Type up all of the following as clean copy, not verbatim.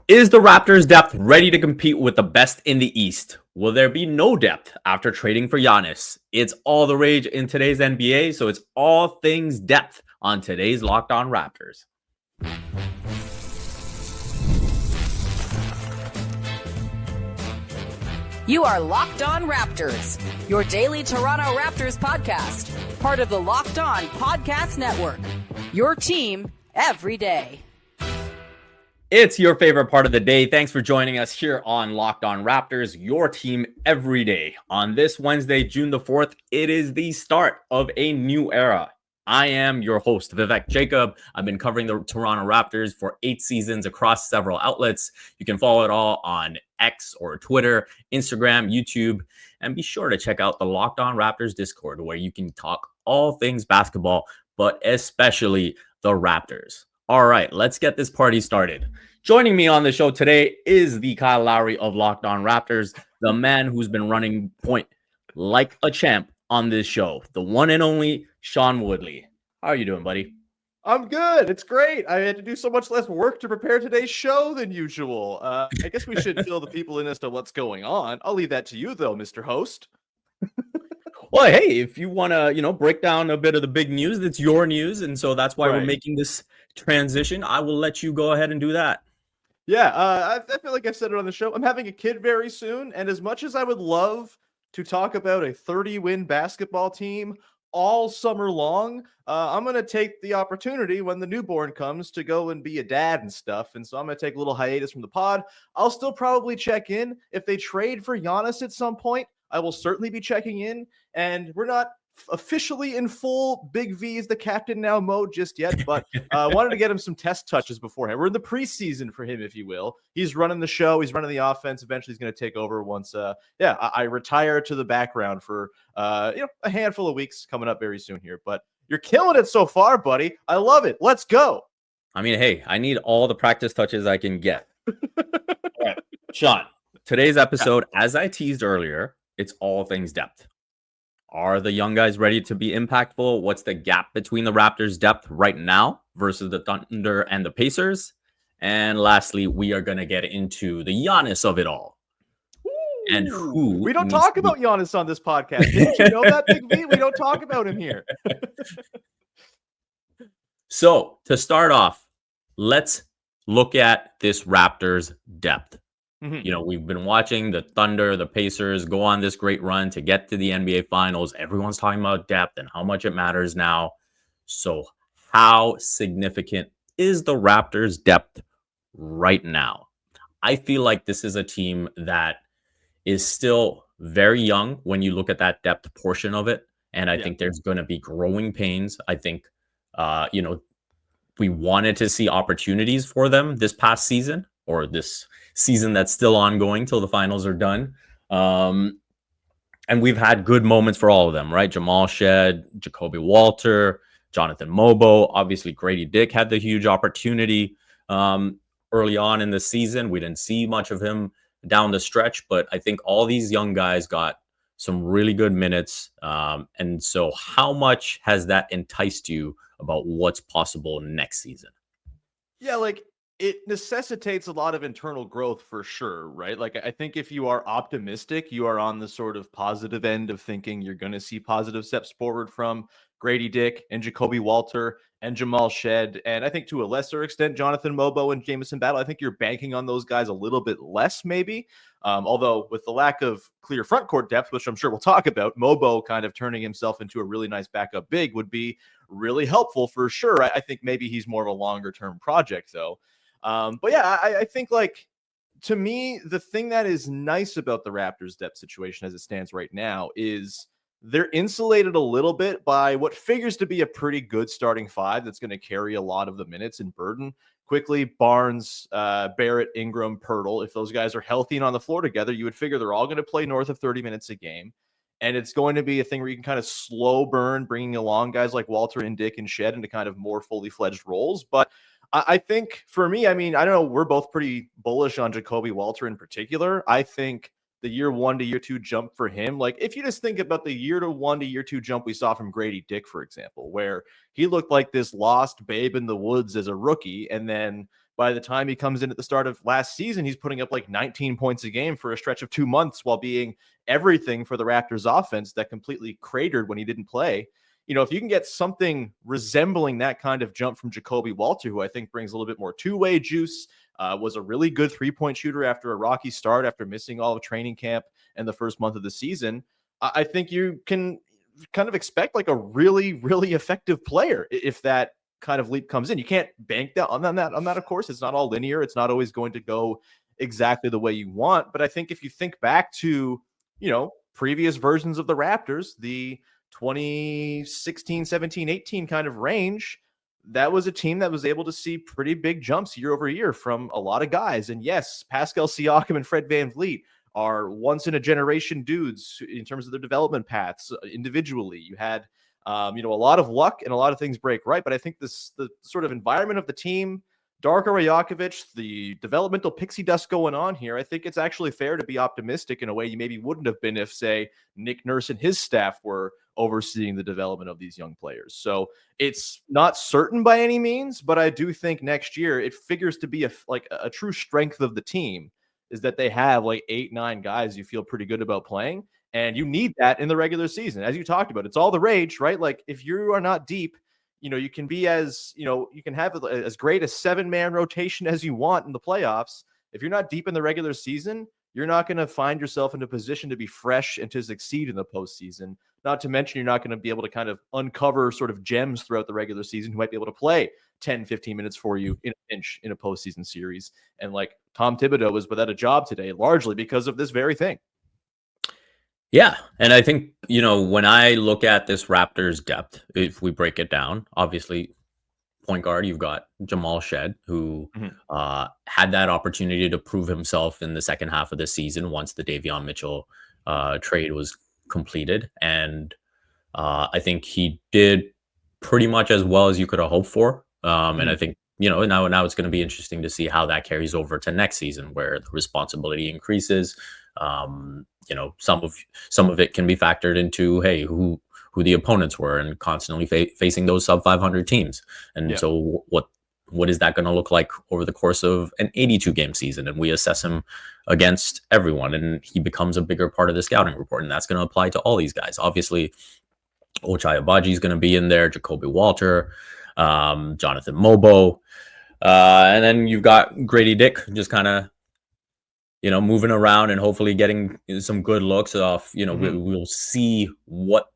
Is the Raptors' depth ready to compete with the best in the East? Will there be no depth after trading for Giannis? It's all the rage in today's NBA, so it's all things depth on today's Locked On Raptors. You are Locked On Raptors, your daily Toronto Raptors podcast, part of the Locked On Podcast Network. Your team every day. It's your favorite part of the day. Thanks for joining us here on Locked On Raptors, your team every day. On this Wednesday, June the 4th, it is the start of a new era. I am your host, Vivek Jacob. I've been covering the Toronto Raptors for 8 seasons across several outlets. You can follow it all on X or Twitter, Instagram, YouTube, and be sure to check out the Locked On Raptors Discord, where you can talk all things basketball, but especially the Raptors. All right, let's get this party started. Joining me on the show today is the Kyle Lowry of Locked On Raptors, the man who's been running point like a champ on this show, the one and only Sean Woodley. How are you doing, buddy? I'm good. It's great. I had to do so much less work to prepare today's show than usual. I guess we should fill the people in as to what's going on. I'll leave that to you, though, Mr. Host. Well, hey, if you want to, break down a bit of the big news, it's your news. And so that's why we're making this transition. I will let you go ahead and do that. Yeah, I feel like I said it on the show. I'm having a kid very soon. And as much as I would love to talk about a 30-win basketball team all summer long, I'm going to take the opportunity when the newborn comes to go and be a dad and stuff. And so I'm going to take a little hiatus from the pod. I'll still probably check in. If they trade for Giannis at some point, I will certainly be checking in. And we're not officially in full Big V is the captain now mode just yet, but wanted to get him some test touches beforehand. We're in the preseason for him, if you will. He's running the show. He's running the offense. Eventually he's going to take over once, I retire to the background for, a handful of weeks coming up very soon here, but you're killing it so far, buddy. I love it. Let's go. I mean, hey, I need all the practice touches I can get. All right, Sean, today's episode, as I teased earlier, it's all things depth. Are the young guys ready to be impactful? What's the gap between the Raptors' depth right now versus the Thunder and the Pacers? And lastly, we are going to get into the Giannis of it all. Ooh, and who we don't talk about Giannis on this podcast. Didn't you know that, Big V? We don't talk about him here. So to start off, let's look at this Raptors' depth. We've been watching the Thunder, the Pacers go on this great run to get to the NBA Finals. Everyone's talking about depth and how much it matters now. So how significant is the Raptors' depth right now? I feel like this is a team that is still very young when you look at that depth portion of it. And I think there's going to be growing pains. I think, we wanted to see opportunities for them this past season, or this season that's still ongoing till the finals are done. And we've had good moments for all of them, right? Jamal Shed, Jacoby Walter, Jonathan Mobo. Obviously, Grady Dick had the huge opportunity early on in the season. We didn't see much of him down the stretch, but I think all these young guys got some really good minutes. And so how much has that enticed you about what's possible next season? Yeah, it necessitates a lot of internal growth for sure, right? I think if you are optimistic, you are on the sort of positive end of thinking you're going to see positive steps forward from Grady Dick and Jacoby Walter and Jamal Shed. And I think to a lesser extent, Jonathan Mobo and Jamison Battle. I think you're banking on those guys a little bit less, maybe. Although with the lack of clear front court depth, which I'm sure we'll talk about, Mobo kind of turning himself into a really nice backup big would be really helpful for sure. I think maybe he's more of a longer term project though. But yeah, I think to me, the thing that is nice about the Raptors depth situation as it stands right now is they're insulated a little bit by what figures to be a pretty good starting five that's going to carry a lot of the minutes and burden. Quickly, Barnes, Barrett, Ingram, Pirtle, if those guys are healthy and on the floor together, you would figure they're all going to play north of 30 minutes a game. And it's going to be a thing where you can kind of slow burn, bringing along guys like Walter and Dick and Shed into kind of more fully fledged roles. But I think for me, I don't know, we're both pretty bullish on Jacoby Walter in particular. I think the year 1 to year 2 jump for him, if you just think about the year 1 to year 2 jump we saw from Grady Dick, for example, where he looked like this lost babe in the woods as a rookie. And then by the time he comes in at the start of last season, he's putting up like 19 points a game for a stretch of 2 months while being everything for the Raptors offense that completely cratered when he didn't play. If you can get something resembling that kind of jump from Jacoby Walter, who I think brings a little bit more two-way juice, was a really good three-point shooter after a rocky start, after missing all of training camp and the first month of the season, I think you can kind of expect like a really, really effective player if that kind of leap comes in. You can't bank that on that. Of course, it's not all linear. It's not always going to go exactly the way you want. But I think if you think back to, previous versions of the Raptors, the 2016, 17, 18 kind of range, that was a team that was able to see pretty big jumps year over year from a lot of guys. And yes, Pascal Siakam and Fred VanVleet are once in a generation dudes in terms of their development paths individually. You had a lot of luck and a lot of things break right. But I think the sort of environment of the team, Darko Rajakovic, the developmental pixie dust going on here, I think it's actually fair to be optimistic in a way you maybe wouldn't have been if, say, Nick Nurse and his staff were overseeing the development of these young players. So it's not certain by any means, but I do think next year it figures to be a true strength of the team is that they have like 8-9 guys you feel pretty good about playing. And you need that in the regular season. As you talked about, it's all the rage, right? Like if you are not deep, you can be you can have as great a 7-man rotation as you want in the playoffs. If you're not deep in the regular season, you're not going to find yourself in a position to be fresh and to succeed in the postseason. Not to mention, you're not going to be able to kind of uncover sort of gems throughout the regular season who might be able to play 10, 15 minutes for you in a pinch in a postseason series. And like Tom Thibodeau was without a job today, largely because of this very thing. Yeah. And I think, when I look at this Raptors depth, if we break it down, obviously point guard, you've got Jamal Shed, who had that opportunity to prove himself in the second half of the season once the Davion Mitchell trade was completed. And I think he did pretty much as well as you could have hoped for. And I think, now it's going to be interesting to see how that carries over to next season where the responsibility increases. Some of it can be factored into, hey, who the opponents were and constantly facing those sub 500 teams. And so what is that going to look like over the course of an 82 game season? And we assess him against everyone and he becomes a bigger part of the scouting report. And that's going to apply to all these guys. Obviously, Ochai Agbaji is going to be in there, Jacoby Walter, Jonathan Mobo. And then you've got Grady Dick just kind of, moving around and hopefully getting some good looks off. We'll see what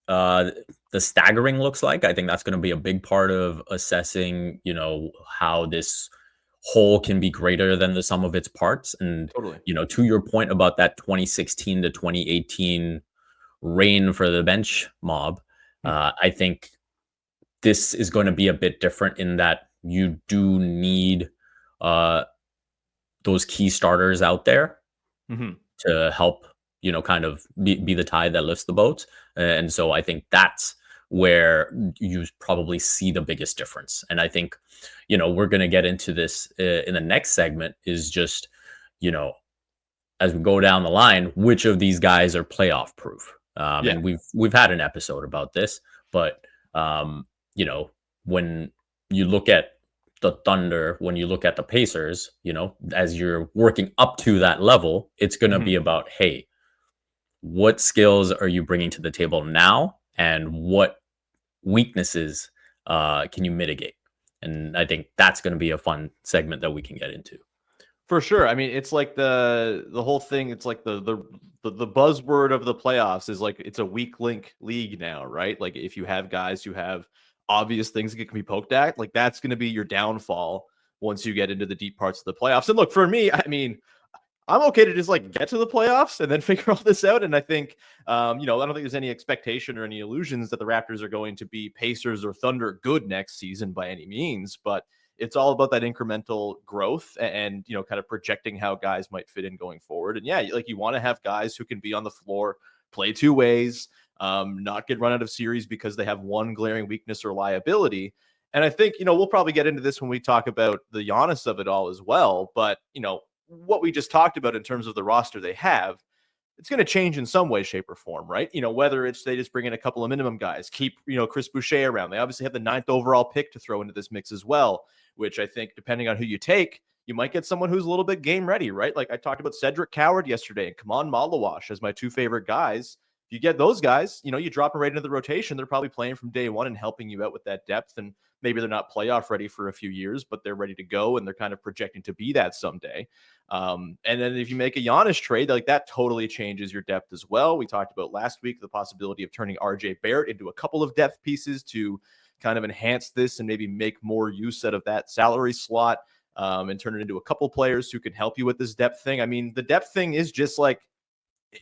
the staggering looks like. I think that's going to be a big part of assessing, how this whole can be greater than the sum of its parts. And, totally. To your point about that 2016 to 2018 reign for the bench mob, I think this is going to be a bit different in that you do need those key starters out there to help, kind of be the tide that lifts the boat. And so I think that's where you probably see the biggest difference. And I think, we're going to get into this in the next segment is just, as we go down the line, which of these guys are playoff proof. And we've had an episode about this, but, when you look at the Thunder, when you look at the Pacers, as you're working up to that level, it's going to be about, hey, what skills are you bringing to the table now? And what weaknesses can you mitigate? And I think that's going to be a fun segment that we can get into. For sure. I mean, it's like the whole thing. It's like the buzzword of the playoffs is like, it's a weak link league now, right? Like if you have guys who have obvious things that can be poked at, like that's going to be your downfall once you get into the deep parts of the playoffs. And look, for me, I mean, I'm okay to just like get to the playoffs and then figure all this out. And I think, I don't think there's any expectation or any illusions that the Raptors are going to be Pacers or Thunder good next season by any means, but it's all about that incremental growth and, kind of projecting how guys might fit in going forward. And like you want to have guys who can be on the floor, play two ways, not get run out of series because they have one glaring weakness or liability. And I think, we'll probably get into this when we talk about the Giannis of it all as well. But, what we just talked about in terms of the roster they have, it's going to change in some way, shape, or form, right? Whether it's they just bring in a couple of minimum guys, keep, Chris Boucher around. They obviously have the 9th overall pick to throw into this mix as well. which I think depending on who you take, you might get someone who's a little bit game ready, right? Like I talked about Cedric Coward yesterday and Kaman Malawash as my two favorite guys. If you get those guys, you drop them right into the rotation. They're probably playing from day one and helping you out with that depth. And maybe they're not playoff ready for a few years, but they're ready to go and they're kind of projecting to be that someday. And then if you make a Giannis trade, like that totally changes your depth as well. We talked about last week the possibility of turning RJ Barrett into a couple of depth pieces to kind of enhance this and maybe make more use out of that salary slot and turn it into a couple players who can help you with this depth thing. I mean, the depth thing is just like,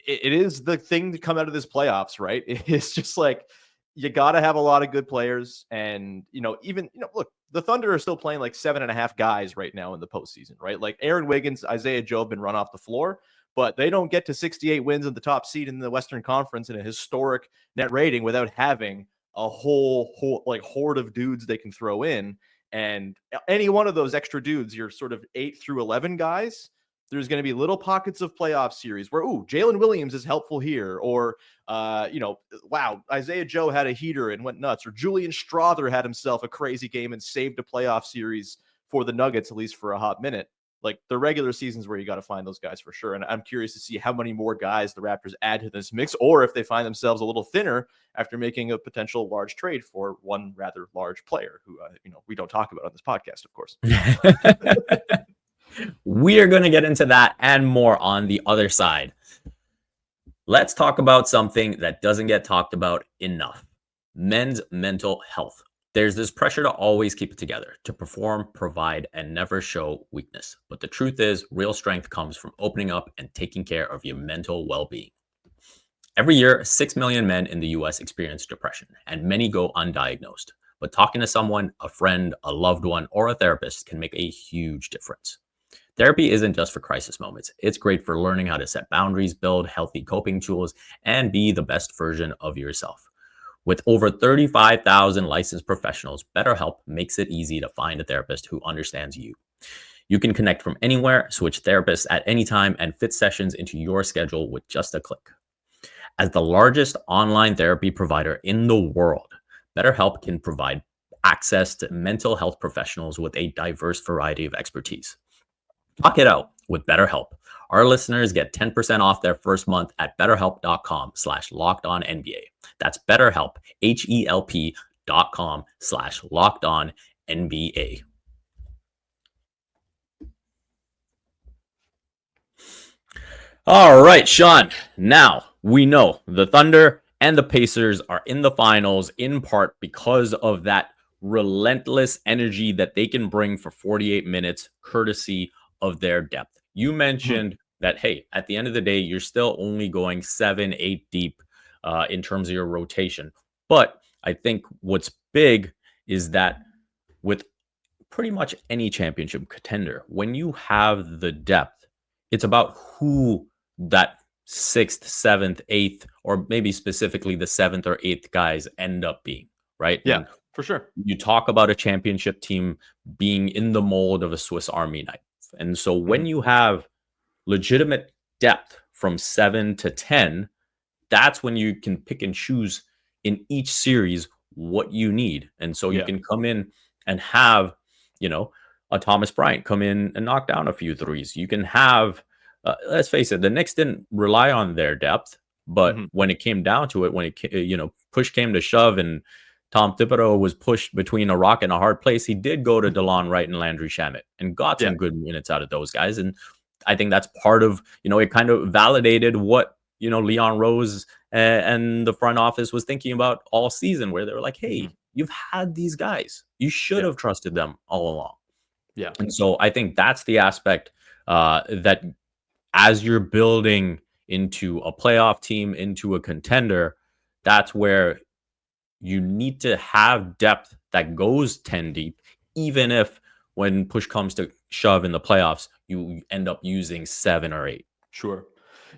it is the thing to come out of this playoffs, right? It's just like, you got to have a lot of good players. And, look, the Thunder are still playing like 7.5 guys right now in the postseason, right? Like Aaron Wiggins, Isaiah Joe have been run off the floor, but they don't get to 68 wins in the top seed in the Western Conference and a historic net rating without having a whole like horde of dudes they can throw in. And any one of those extra dudes, your sort of 8 through 11 guys, there's going to be little pockets of playoff series where, Jalen Williams is helpful here. Or, wow, Isaiah Joe had a heater and went nuts. Or Julian Strawther had himself a crazy game and saved a playoff series for the Nuggets, at least for a hot minute. Like the regular seasons where you got to find those guys for sure. And I'm curious to see how many more guys the Raptors add to this mix, or if they find themselves a little thinner after making a potential large trade for one rather large player who, we don't talk about on this podcast, of course. We are going to get into that and more on the other side. Let's talk about something that doesn't get talked about enough: men's mental health. There's this pressure to always keep it together, to perform, provide, and never show weakness. But the truth is, real strength comes from opening up and taking care of your mental well-being. Every year, 6 million men in the US experience depression, and many go undiagnosed. But talking to someone, a friend, a loved one, or a therapist can make a huge difference. Therapy isn't just for crisis moments. It's great for learning how to set boundaries, build healthy coping tools, and be the best version of yourself. With over 35,000 licensed professionals, BetterHelp makes it easy to find a therapist who understands you. You can connect from anywhere, switch therapists at any time, and fit sessions into your schedule with just a click. As the largest online therapy provider in the world, BetterHelp can provide access to mental health professionals with a diverse variety of expertise. Talk it out with BetterHelp. Our listeners get 10% off their first month at betterhelp.com/lockedonnba. That's BetterHelp, HELP.com/lockedonnba. All right, Sean. Now we know the Thunder and the Pacers are in the finals in part because of that relentless energy that they can bring for 48 minutes, courtesy of their depth. You mentioned that, hey, at the end of the day, you're still only going 7-8 deep in terms of your rotation. But I think what's big is that with pretty much any championship contender, when you have the depth, it's about who that 6th, 7th, 8th, or maybe specifically the 7th or 8th guys end up being, right? Yeah, and for sure. You talk about a championship team being in the mold of a Swiss Army knife. And so when you have legitimate depth from 7 to 10, that's when you can pick and choose in each series what you need. And so you can come in and have, a Thomas Bryant come in and knock down a few threes. You can have, let's face it, the Knicks didn't rely on their depth, but when it came down to it, when it, push came to shove and Tom Thibodeau was pushed between a rock and a hard place, he did go to DeLon Wright and Landry Shamet and got some good minutes out of those guys. And I think that's part of, it kind of validated what, Leon Rose and the front office was thinking about all season, where they were like, hey, you've had these guys. You should have trusted them all along. Yeah. And so I think that's the aspect that as you're building into a playoff team, into a contender, that's where you need to have depth that goes 10 deep, even if when push comes to shove in the playoffs, you end up using 7 or 8. Sure.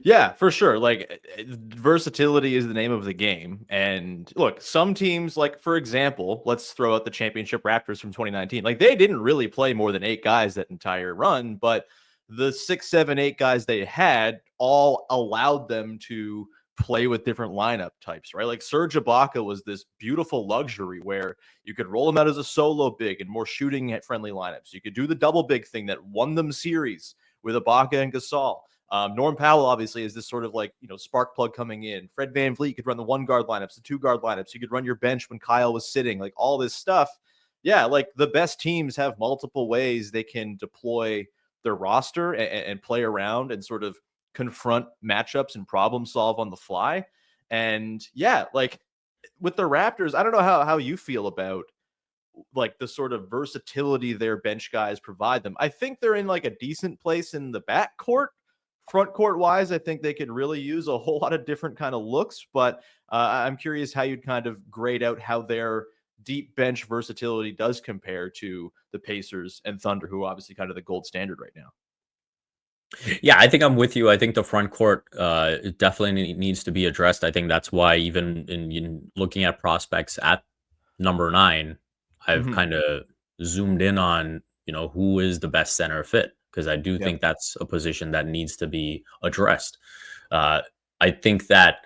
Yeah, for sure. Like, versatility is the name of the game. And look, some teams, like, for example, let's throw out the championship Raptors from 2019. Like, they didn't really play more than 8 guys that entire run, but the 6, 7, 8 guys they had all allowed them to play with different lineup types, right? Like Serge Ibaka was this beautiful luxury where you could roll him out as a solo big and more shooting at friendly lineups. You could do the double big thing that won them series with Ibaka and Gasol. Norm Powell obviously is this sort of like, spark plug coming in. Fred VanVleet could run the 1 guard lineups, the 2 guard lineups. You could run your bench when Kyle was sitting, like all this stuff. Yeah, like the best teams have multiple ways they can deploy their roster and play around and sort of confront matchups and problem solve on the fly. And yeah, like with the Raptors, I don't know how you feel about like the sort of versatility their bench guys provide them. I think they're in like a decent place in the backcourt. Front court wise, I think they could really use a whole lot of different kind of looks, but I'm curious how you'd kind of grade out how their deep bench versatility does compare to the Pacers and Thunder, who are obviously kind of the gold standard right now. Yeah, I think I'm with you. I think the front court definitely needs to be addressed. I think that's why even in looking at prospects at number 9, I've kind of zoomed in on, who is the best center fit, because I do think that's a position that needs to be addressed. I think that,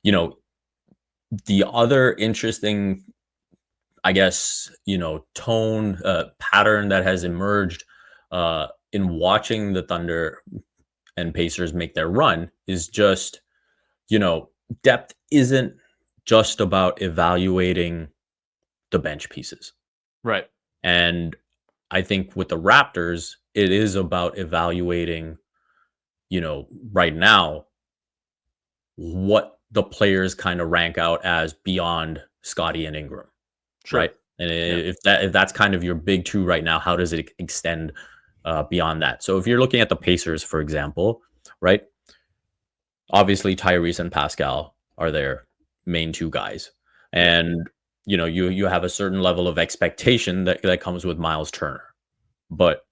the other interesting, I guess, tone pattern that has emerged in watching the Thunder and Pacers make their run is just, depth isn't just about evaluating the bench pieces. Right. And I think with the Raptors, it is about evaluating, right now, what the players kind of rank out as beyond Scotty and Ingram. Sure. Right. And if that's kind of your big 2 right now, how does it extend beyond that? So if you're looking at the Pacers, for example, right, obviously Tyrese and Pascal are their main 2 guys. And, you have a certain level of expectation that comes with Miles Turner. But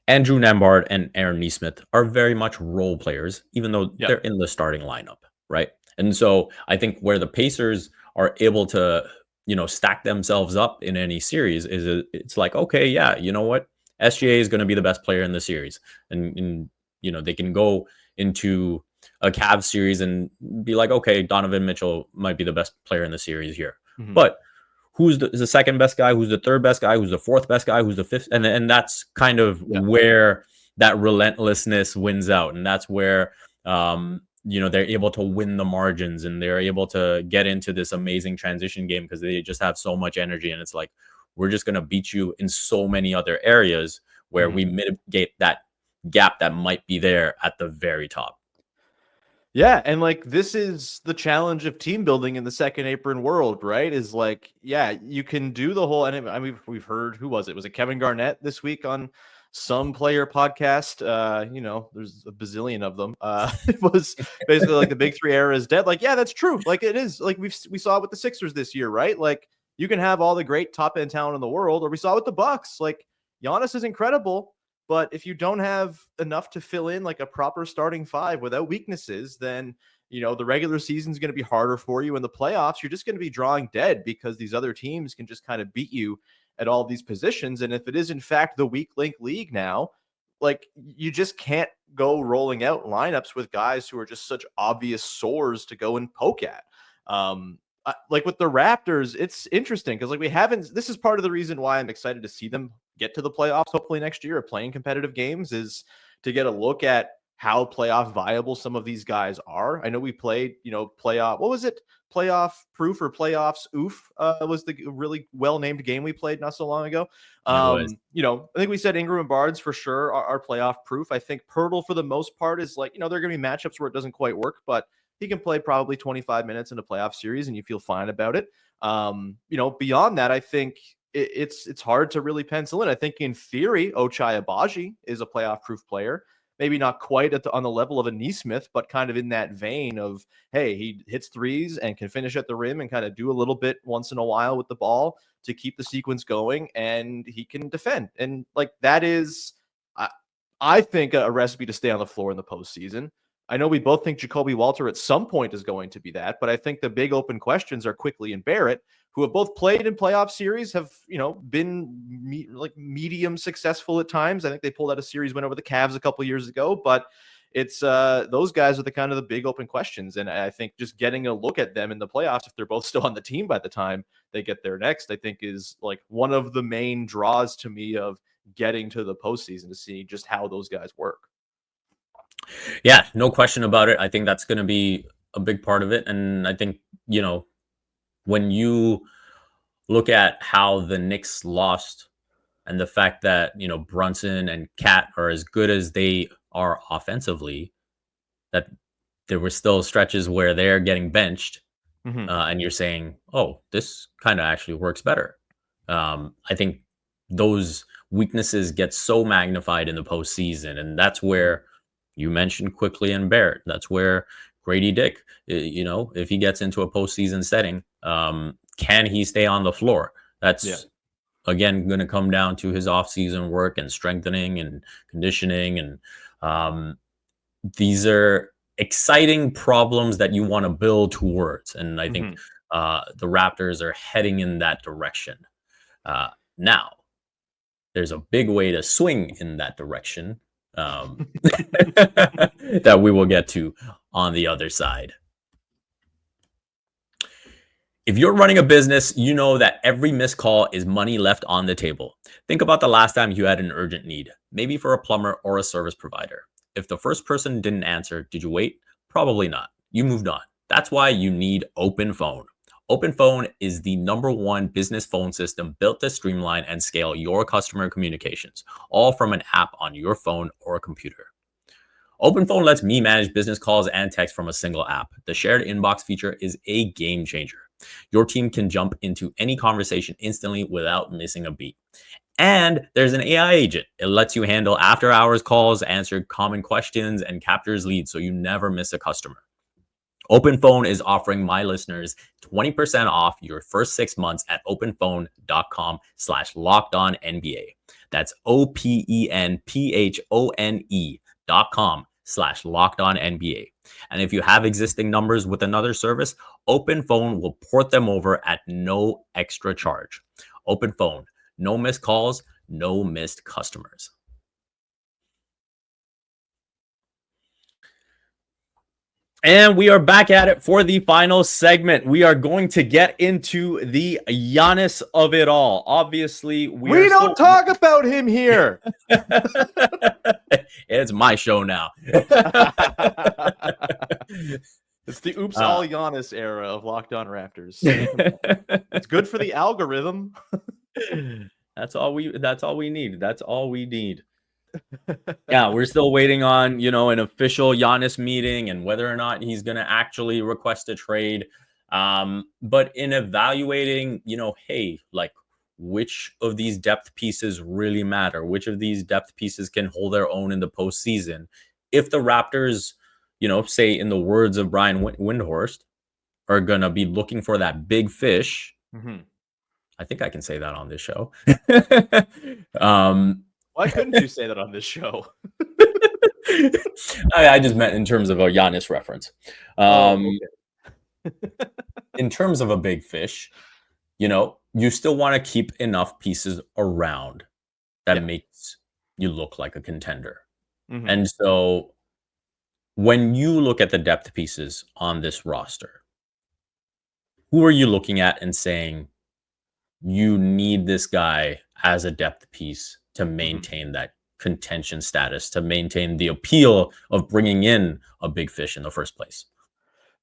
Andrew Nembhard and Aaron Nesmith are very much role players, even though they're in the starting lineup, right? And so I think where the Pacers are able to, stack themselves up in any series is it's like, okay, yeah, you know what? SGA is going to be the best player in the series. And they can go into a Cavs series and be like, okay, Donovan Mitchell might be the best player in the series here. But who's the second best guy? Who's the third best guy? Who's the fourth best guy? Who's the fifth? And that's kind of where that relentlessness wins out. And that's where, they're able to win the margins and they're able to get into this amazing transition game because they just have so much energy. And it's like, we're just going to beat you in so many other areas where we mitigate that gap that might be there at the very top. Yeah, and like this is the challenge of team building in the second apron world, right? Is like, yeah, you can do the whole. And I mean, we've heard, who was it? Was it Kevin Garnett this week on some player podcast? There's a bazillion of them. It was basically like the big 3 era is dead. Like, yeah, that's true. Like it is. Like we saw it with the Sixers this year, right? Like you can have all the great top end talent in the world, or we saw it with the Bucks. Like Giannis is incredible. But if you don't have enough to fill in like a proper starting 5 without weaknesses, then, the regular season is going to be harder for you. In the playoffs, you're just going to be drawing dead because these other teams can just kind of beat you at all these positions. And if it is, in fact, the weak link league now, like you just can't go rolling out lineups with guys who are just such obvious sores to go and poke at. Like with the Raptors, it's interesting because like this is part of the reason why I'm excited to see them get to the playoffs hopefully next year, or playing competitive games, is to get a look at how playoff viable some of these guys are. I know we played, playoff proof or playoffs oof was the really well-named game we played not so long ago. I think we said Ingram and Barnes for sure are playoff proof. I think Pirtle for the most part is like, there are going to be matchups where it doesn't quite work, but he can play probably 25 minutes in a playoff series and you feel fine about it. Beyond that, I think it's hard to really pencil in. I think in theory, Ochai Agbaji is a playoff proof player. Maybe not quite on the level of a Nesmith, but kind of in that vein of, hey, he hits threes and can finish at the rim and kind of do a little bit once in a while with the ball to keep the sequence going, and he can defend. And like that is, I think, a recipe to stay on the floor in the postseason. I know we both think Jacoby Walter at some point is going to be that, but I think the big open questions are Quickly and Barrett, who have both played in playoff series, have, been medium successful at times. I think they pulled out a series win over the Cavs a couple years ago, but it's those guys are the kind of the big open questions. And I think just getting a look at them in the playoffs, if they're both still on the team by the time they get there next, I think is like one of the main draws to me of getting to the postseason, to see just how those guys work. Yeah, no question about it. I think that's going to be a big part of it. And I think, when you look at how the Knicks lost and the fact that, Brunson and Cat are as good as they are offensively, that there were still stretches where they're getting benched. And you're saying, oh, this kind of actually works better. I think those weaknesses get so magnified in the postseason. And that's where you mentioned Quickly and Barrett. That's where Grady Dick, if he gets into a postseason setting, can he stay on the floor? That's again going to come down to his offseason work and strengthening and conditioning. And these are exciting problems that you want to build towards. And I think the Raptors are heading in that direction. Now, there's a big way to swing in that direction that we will get to on the other side. If you're running a business, you know that every missed call is money left on the table. Think about the last time you had an urgent need, maybe for a plumber or a service provider. If the first person didn't answer, did you wait? Probably not. You moved on. That's why you need Open Phone. Open Phone is the #1 business phone system built to streamline and scale your customer communications, all from an app on your phone or a computer. Open Phone lets me manage business calls and text from a single app. The shared inbox feature is a game changer. Your team can jump into any conversation instantly without missing a beat. And there's an AI agent. It lets you handle after-hours calls, answer common questions, and captures leads so you never miss a customer. Open Phone is offering my listeners 20% off your first 6 months at openphone.com/lockedonnba. That's openphone.com/lockedonnba. And if you have existing numbers with another service, Open Phone will port them over at no extra charge. Open Phone, no missed calls, no missed customers. And we are back at it for the final segment. We are going to get into the Giannis of it all. Obviously, we don't talk about him here. It's my show now. It's the oops all Giannis era of Locked On Raptors. It's good for the algorithm. That's all we need. That's all we need. Yeah, we're still waiting on, an official Giannis meeting and whether or not he's going to actually request a trade. But in evaluating, hey, like, which of these depth pieces really matter? Which of these depth pieces can hold their own in the postseason? If the Raptors, say in the words of Brian Windhorst, are going to be looking for that big fish, I think I can say that on this show. Why couldn't you say that on this show? I just meant in terms of a Giannis reference. Okay. In terms of a big fish, you still want to keep enough pieces around that makes you look like a contender. And so when you look at the depth pieces on this roster, who are you looking at and saying you need this guy as a depth piece to maintain that contention status, to maintain the appeal of bringing in a big fish in the first place?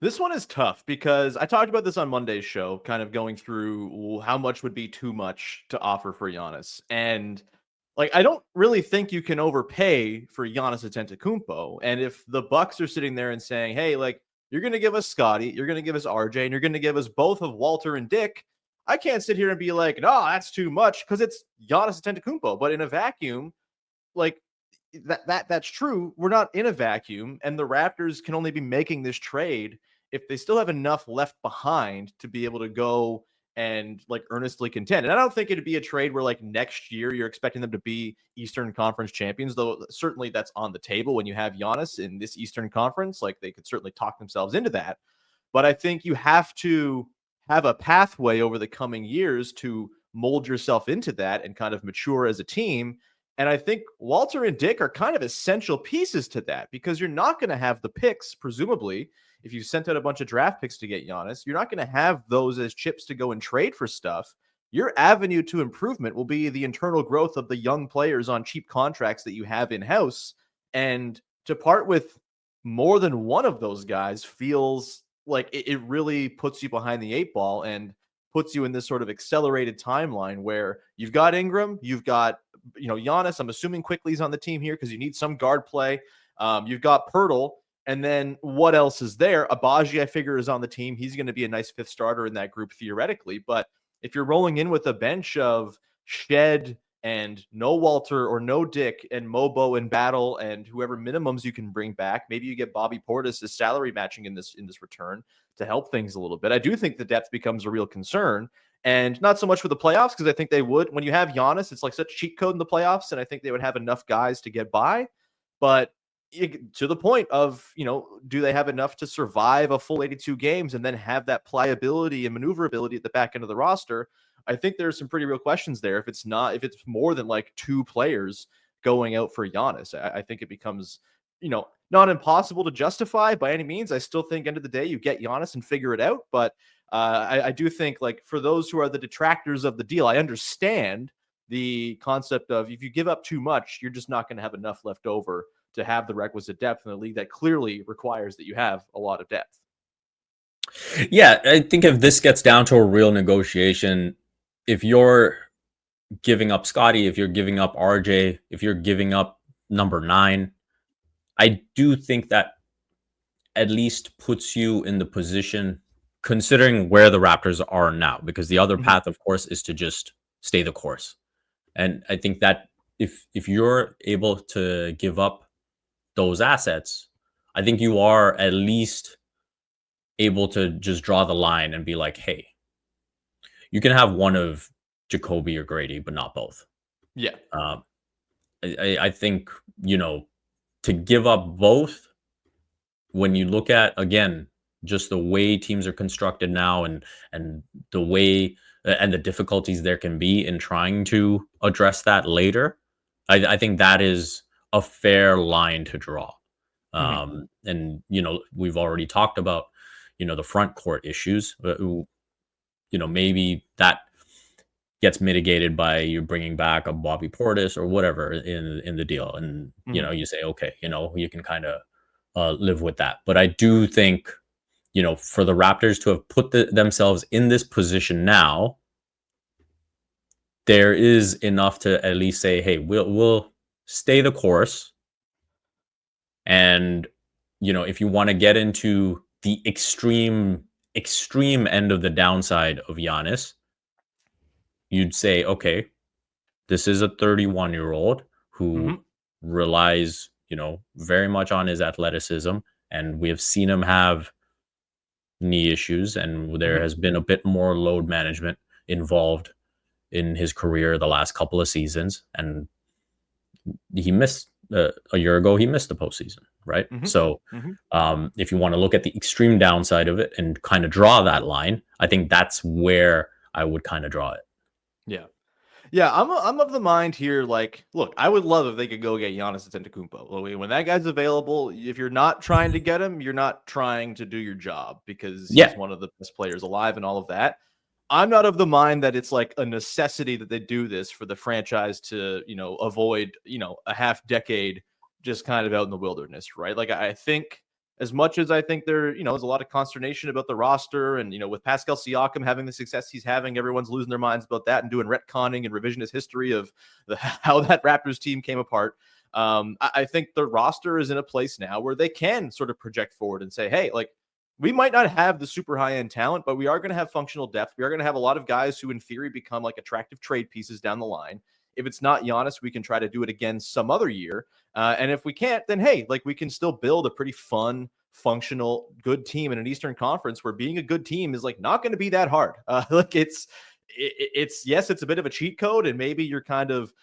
This one is tough because I talked about this on Monday's show, kind of going through how much would be too much to offer for Giannis. And I don't really think you can overpay for Giannis Antetokounmpo. And if the Bucks are sitting there and saying, hey, you're going to give us Scotty, you're going to give us RJ, and you're going to give us both of Walter and Dick, I can't sit here and be like, no, that's too much, because it's Giannis Antetokounmpo. But in a vacuum, that's true. We're not in a vacuum, and the Raptors can only be making this trade if they still have enough left behind to be able to go and earnestly contend. And I don't think it'd be a trade where next year you're expecting them to be Eastern Conference champions, though certainly that's on the table when you have Giannis in this Eastern Conference. They could certainly talk themselves into that. But I think you have to have a pathway over the coming years to mold yourself into that and kind of mature as a team. And I think Walter and Dick are kind of essential pieces to that, because you're not going to have the picks, presumably, if you sent out a bunch of draft picks to get Giannis, you're not going to have those as chips to go and trade for stuff. Your avenue to improvement will be the internal growth of the young players on cheap contracts that you have in-house. And to part with more than one of those guys feels like it really puts you behind the eight ball and puts you in this sort of accelerated timeline where you've got Ingram, you've got, Giannis. I'm assuming Quickly's on the team here because you need some guard play. You've got Pirtle. And then what else is there? Abaji, I figure, is on the team. He's going to be a nice fifth starter in that group theoretically. But if you're rolling in with a bench of Shed and no Walter or no Dick and Mobo and Battle and whoever minimums you can bring back, maybe you get Bobby Portis as salary matching in this return to help things a little bit. I do think the depth becomes a real concern. And not so much for the playoffs, because I think they would. When you have Giannis, it's like such a cheat code in the playoffs, and I think they would have enough guys to get by. But to the point of, do they have enough to survive a full 82 games and then have that pliability and maneuverability at the back end of the roster? I think there's some pretty real questions there. If it's more than like two players going out for Giannis, I think it becomes, not impossible to justify by any means. I still think end of the day, you get Giannis and figure it out. But I do think, like, for those who are the detractors of the deal, I understand the concept of if you give up too much, you're just not going to have enough left over to have the requisite depth in a league that clearly requires that you have a lot of depth. Yeah, I think if this gets down to a real negotiation, if you're giving up Scotty, if you're giving up RJ, if you're giving up number 9, I do think that at least puts you in the position, considering where the Raptors are now, because the other path, of course, is to just stay the course. And I think that if you're able to give up those assets, I think you are at least able to just draw the line and be like, hey, you can have one of Jacoby or Grady, but not both. Yeah. I think, to give up both, when you look at, again, just the way teams are constructed now and the way and the difficulties there can be in trying to address that later, I think that is a fair line to draw. And, we've already talked about, the front court issues, maybe that gets mitigated by you bringing back a Bobby Portis or whatever in the deal. And, you say, okay, you can kind of live with that. But I do think, for the Raptors to have put themselves in this position now, there is enough to at least say, hey, we'll stay the course. And, if you want to get into the extreme end of the downside of Giannis, you'd say, okay, this is a 31-year-old who relies, very much on his athleticism. And we have seen him have knee issues, and there has been a bit more load management involved in his career the last couple of seasons. And he missed a year ago, he missed the postseason, right? So if you want to look at the extreme downside of it and kind of draw that line, I think that's where I would kind of draw it. Yeah. Yeah, I'm of the mind here, like, look, I would love if they could go get Giannis Antetokounmpo. When that guy's available, if you're not trying to get him, you're not trying to do your job, because he's one of the best players alive and all of that. I'm not of the mind that it's like a necessity that they do this for the franchise to, avoid, a half decade just kind of out in the wilderness, right? Like, I think, as much as I think there's a lot of consternation about the roster, and, with Pascal Siakam having the success he's having, everyone's losing their minds about that and doing retconning and revisionist history of how that Raptors team came apart. I think the roster is in a place now where they can sort of project forward and say, hey, like, we might not have the super high-end talent, but we are going to have functional depth. We are going to have a lot of guys who, in theory, become like attractive trade pieces down the line. If it's not Giannis, we can try to do it again some other year. And if we can't, then hey, like, we can still build a pretty fun, functional, good team in an Eastern Conference where being a good team is like not going to be that hard. Like, it's yes, it's a bit of a cheat code, and maybe you're kind of,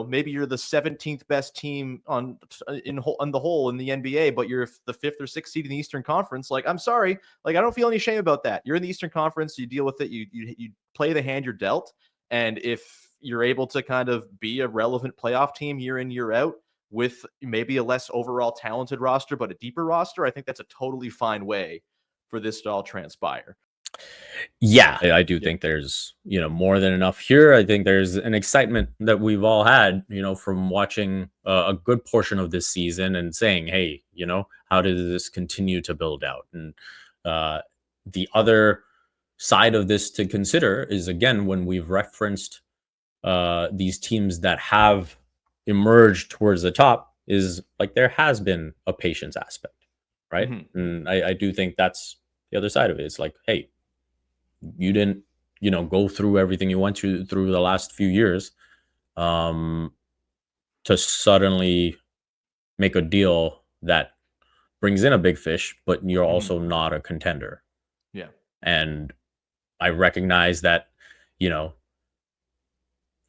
maybe you're the 17th best team on the whole in the NBA, but you're the 5th or 6th seed in the Eastern Conference. Like, I'm sorry, like, I don't feel any shame about that. You're in the Eastern Conference, you deal with it, you play the hand you're dealt. And if you're able to kind of be a relevant playoff team year in, year out with maybe a less overall talented roster, but a deeper roster, I think that's a totally fine way for this to all transpire. Yeah, I do think there's, more than enough here. I think there's an excitement that we've all had, from watching a good portion of this season and saying, hey, how does this continue to build out? And the other side of this to consider is, again, when we've referenced these teams that have emerged towards the top, is like there has been a patience aspect, right? Mm-hmm. And I do think that's the other side of it. It's like, hey, you didn't, go through everything you went through the last few years to suddenly make a deal that brings in a big fish, but you're also not a contender. Yeah. And I recognize that,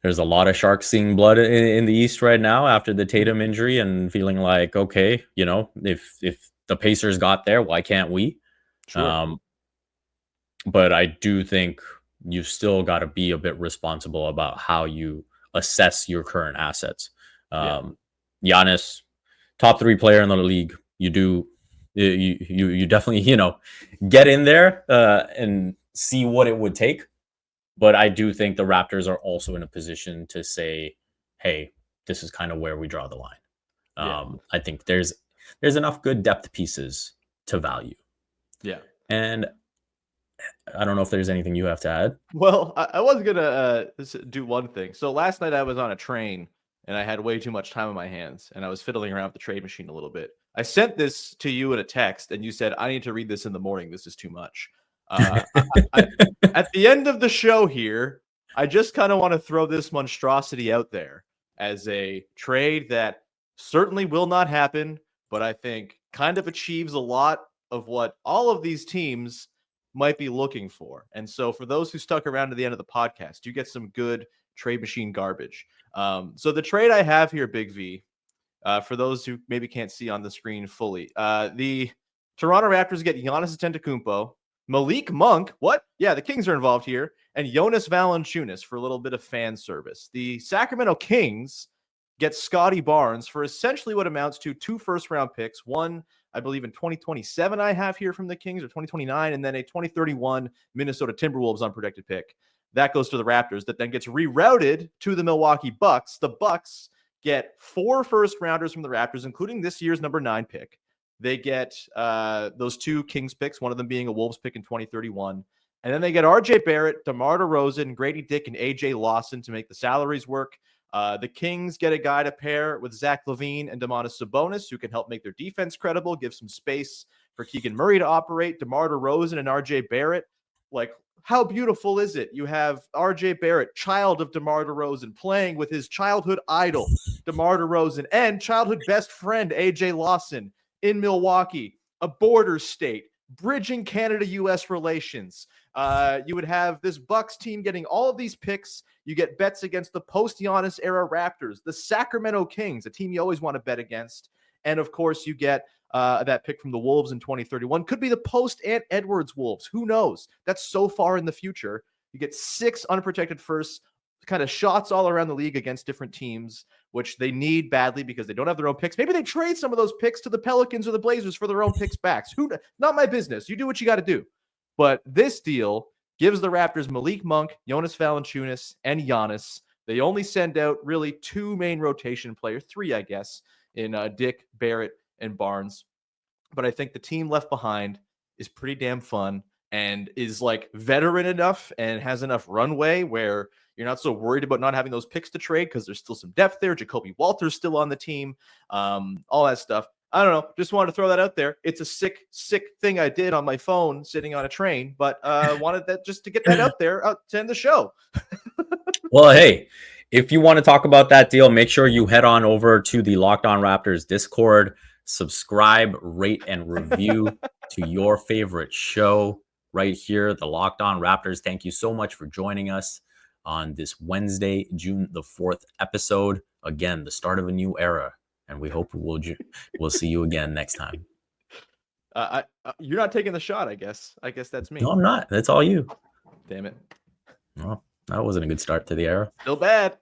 there's a lot of sharks seeing blood in the East right now after the Tatum injury and feeling like, okay, if the Pacers got there, why can't we? Sure. But I do think you've still got to be a bit responsible about how you assess your current assets. Giannis, top 3 player in the league. You definitely, get in there and see what it would take. But I do think the Raptors are also in a position to say, hey, this is kind of where we draw the line. I think there's enough good depth pieces to value. Yeah. And I don't know if there's anything you have to add. Well, I was going to do one thing. So last night I was on a train and I had way too much time on my hands and I was fiddling around with the trade machine a little bit. I sent this to you in a text and you said, I need to read this in the morning. This is too much. At the end of the show here, I just kind of want to throw this monstrosity out there as a trade that certainly will not happen, but I think kind of achieves a lot of what all of these teams might be looking for. And so for those who stuck around to the end of the podcast, you get some good trade machine garbage. So the trade I have here, Big V, for those who maybe can't see on the screen fully, the Toronto Raptors get Giannis Antetokounmpo, Malik Monk, what? Yeah, the Kings are involved here, and Jonas Valanciunas for a little bit of fan service. The Sacramento Kings get Scotty Barnes for essentially what amounts to 2 first-round picks, one, I believe, in 2027 I have here from the Kings, or 2029, and then a 2031 Minnesota Timberwolves unprotected pick. That goes to the Raptors, that then gets rerouted to the Milwaukee Bucks. The Bucks get 4 first-rounders from the Raptors, including this year's number 9 pick. They get those 2 Kings picks, one of them being a Wolves pick in 2031. And then they get RJ Barrett, DeMar DeRozan, Grady Dick, and AJ Lawson to make the salaries work. The Kings get a guy to pair with Zach LaVine and Domantas Sabonis, who can help make their defense credible, give some space for Keegan Murray to operate. DeMar DeRozan and RJ Barrett, like, how beautiful is it? You have RJ Barrett, child of DeMar DeRozan, playing with his childhood idol, DeMar DeRozan, and childhood best friend, AJ Lawson, in Milwaukee, a border state, bridging Canada-U.S. relations. You would have this Bucks team getting all of these picks. You get bets against the post-Giannis era Raptors, the Sacramento Kings, a team you always want to bet against. And, of course, you get that pick from the Wolves in 2031. Could be the post-Ant Edwards Wolves. Who knows? That's so far in the future. You get 6 unprotected firsts, kind of shots all around the league against different teams, which they need badly because they don't have their own picks. Maybe they trade some of those picks to the Pelicans or the Blazers for their own picks backs. Not my business. You do what you got to do. But this deal gives the Raptors Malik Monk, Jonas Valanciunas, and Giannis. They only send out really 2 main rotation players, 3, I guess, in Dick, Barrett, and Barnes. But I think the team left behind is pretty damn fun and is like veteran enough and has enough runway where you're not so worried about not having those picks to trade because there's still some depth there. Jacoby Walter's still on the team, all that stuff. I don't know. Just wanted to throw that out there. It's a sick thing I did on my phone sitting on a train, but wanted that just to get that out there to end the show. Well, hey, if you want to talk about that deal, make sure you head on over to the Locked On Raptors Discord, subscribe, rate, and review to your favorite show right here, the Locked On Raptors. Thank you so much for joining us on this Wednesday, June the 4th episode. Again, the start of a new era, and we hope we'll see you again next time. You're not taking the shot, I guess. I guess that's me. No, I'm not. That's all you. Damn it. Well, That wasn't a good start to the era. Still bad.